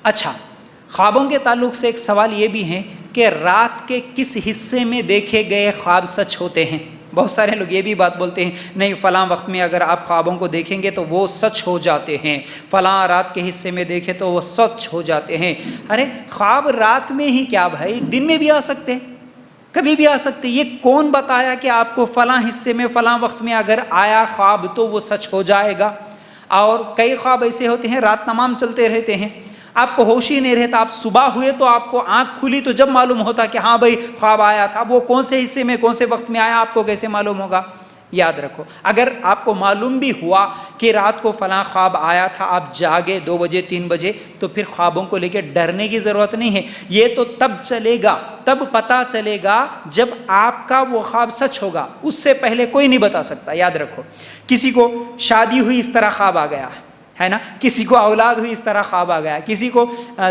اچھا، خوابوں کے تعلق سے ایک سوال یہ بھی ہے کہ رات کے کس حصے میں دیکھے گئے خواب سچ ہوتے ہیں؟ بہت سارے لوگ یہ بھی بات بولتے ہیں نہیں فلاں وقت میں اگر آپ خوابوں کو دیکھیں گے تو وہ سچ ہو جاتے ہیں، فلاں رات کے حصے میں دیکھیں تو وہ سچ ہو جاتے ہیں۔ ارے خواب رات میں ہی کیا بھائی، دن میں بھی آ سکتے ہیں، کبھی بھی آ سکتے۔ یہ کون بتایا کہ آپ کو فلاں حصے میں فلاں وقت میں اگر آیا خواب تو وہ سچ ہو جائے گا؟ اور کئی خواب ایسے ہوتے ہیں رات تمام چلتے رہتے ہیں، آپ کو ہوش ہی نہیں رہتا، آپ صبح ہوئے تو آپ کو آنکھ کھلی تو جب معلوم ہوتا کہ ہاں بھائی خواب آیا تھا، وہ کون سے حصے میں کون سے وقت میں آیا آپ کو کیسے معلوم ہوگا؟ یاد رکھو، اگر آپ کو معلوم بھی ہوا کہ رات کو فلاں خواب آیا تھا، آپ جاگے 2 بجے 3 بجے، تو پھر خوابوں کو لے کے ڈرنے کی ضرورت نہیں ہے۔ یہ تو تب چلے گا، تب پتہ چلے گا جب آپ کا وہ خواب سچ ہوگا، اس سے پہلے کوئی نہیں بتا سکتا۔ یاد رکھو، کسی کو شادی ہوئی اس طرح خواب آ گیا ہے نا، کسی کو اولاد ہوئی اس طرح خواب آ گیا، کسی کو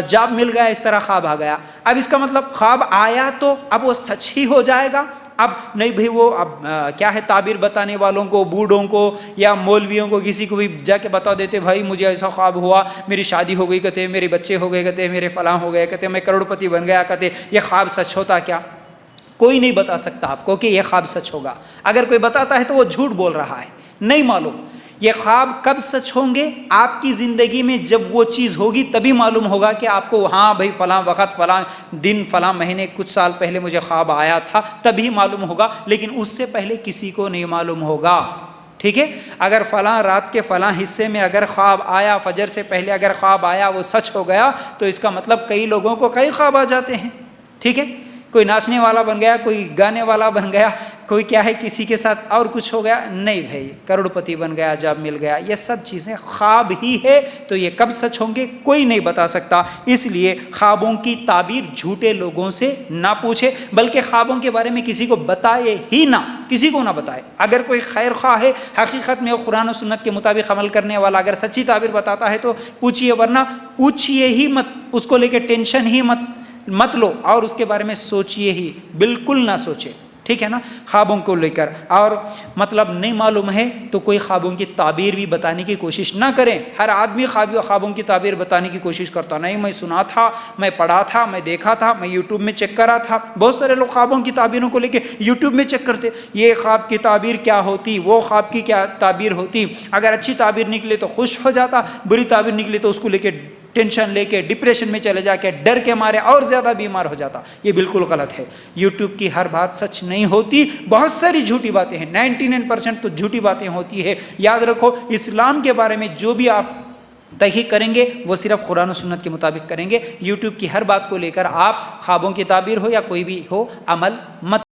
جاب مل گیا اس طرح خواب آ گیا۔ اب اس کا مطلب خواب آیا تو اب وہ سچ ہی ہو جائے گا؟ اب نہیں بھائی، وہ اب کیا ہے، تعبیر بتانے والوں کو، بوڑھوں کو یا مولویوں کو کسی کو بھی جا کے بتا دیتے بھائی مجھے ایسا خواب ہوا، میری شادی ہو گئی کہتے، میرے بچے ہو گئے کہتے، میرے فلاں ہو گئے کہتے، میں کروڑ پتی بن گیا کہتے، یہ خواب سچ ہوتا کیا؟ کوئی نہیں بتا سکتا آپ کو کہ یہ خواب سچ ہوگا۔ اگر کوئی بتاتا ہے تو وہ جھوٹ بول رہا ہے، نہیں معلوم۔ یہ خواب کب سچ ہوں گے؟ آپ کی زندگی میں جب وہ چیز ہوگی تبھی معلوم ہوگا کہ آپ کو ہاں بھائی فلاں وقت فلاں دن فلاں مہینے کچھ سال پہلے مجھے خواب آیا تھا، تبھی معلوم ہوگا، لیکن اس سے پہلے کسی کو نہیں معلوم ہوگا۔ ٹھیک ہے، اگر فلاں رات کے فلاں حصے میں اگر خواب آیا، فجر سے پہلے اگر خواب آیا وہ سچ ہو گیا، تو اس کا مطلب کئی لوگوں کو کئی خواب آ جاتے ہیں۔ ٹھیک ہے، کوئی ناچنے والا بن گیا، کوئی گانے والا بن گیا، کوئی کیا ہے کسی کے ساتھ اور کچھ ہو گیا، نہیں بھائی کروڑ پتی بن گیا، جاب مل گیا، یہ سب چیزیں خواب ہی ہے۔ تو یہ کب سچ ہوں گے کوئی نہیں بتا سکتا، اس لیے خوابوں کی تعبیر جھوٹے لوگوں سے نہ پوچھے، بلکہ خوابوں کے بارے میں کسی کو بتائے ہی نہ، کسی کو نہ بتائے۔ اگر کوئی خیر خواہ ہے، حقیقت میں وہ قرآن و سنت کے مطابق عمل کرنے والا اگر سچی تعبیر بتاتا ہے تو پوچھئے، ورنہ پوچھئے ہی مت، اس کو لے کے ٹینشن ہی مت لو، اور اس کے بارے میں سوچئے ہی، بالکل نہ سوچے۔ ٹھیک ہے نا، خوابوں کو لے کر اور مطلب نہیں معلوم ہے تو کوئی خوابوں کی تعبیر بھی بتانے کی کوشش نہ کریں۔ ہر آدمی خوابوں کی تعبیر بتانے کی کوشش کرتا، نہیں میں سنا تھا، میں پڑھا تھا، میں دیکھا تھا، میں یوٹیوب میں چیک کرا تھا۔ بہت سارے لوگ خوابوں کی تعبیروں کو لے کے یوٹیوب میں چیک کرتے، یہ خواب کی تعبیر کیا ہوتی، وہ خواب کی کیا تعبیر ہوتی، اگر اچھی تعبیر نکلے تو خوش ہو جاتا، بری تعبیر نکلے تو اس کو لے کے ٹینشن لے کے ڈپریشن میں چلے جا کے ڈر کے مارے اور زیادہ بیمار ہو جاتا۔ یہ بالکل غلط ہے۔ یوٹیوب کی ہر بات سچ نہیں ہوتی، بہت ساری جھوٹی باتیں ہیں، 99% تو جھوٹی باتیں ہوتی ہے۔ یاد رکھو، اسلام کے بارے میں جو بھی آپ تحقیق کریں گے وہ صرف قرآن و سنت کے مطابق کریں گے۔ یوٹیوب کی ہر بات کو لے کر آپ خوابوں کی تعبیر ہو یا کوئی بھی ہو عمل مت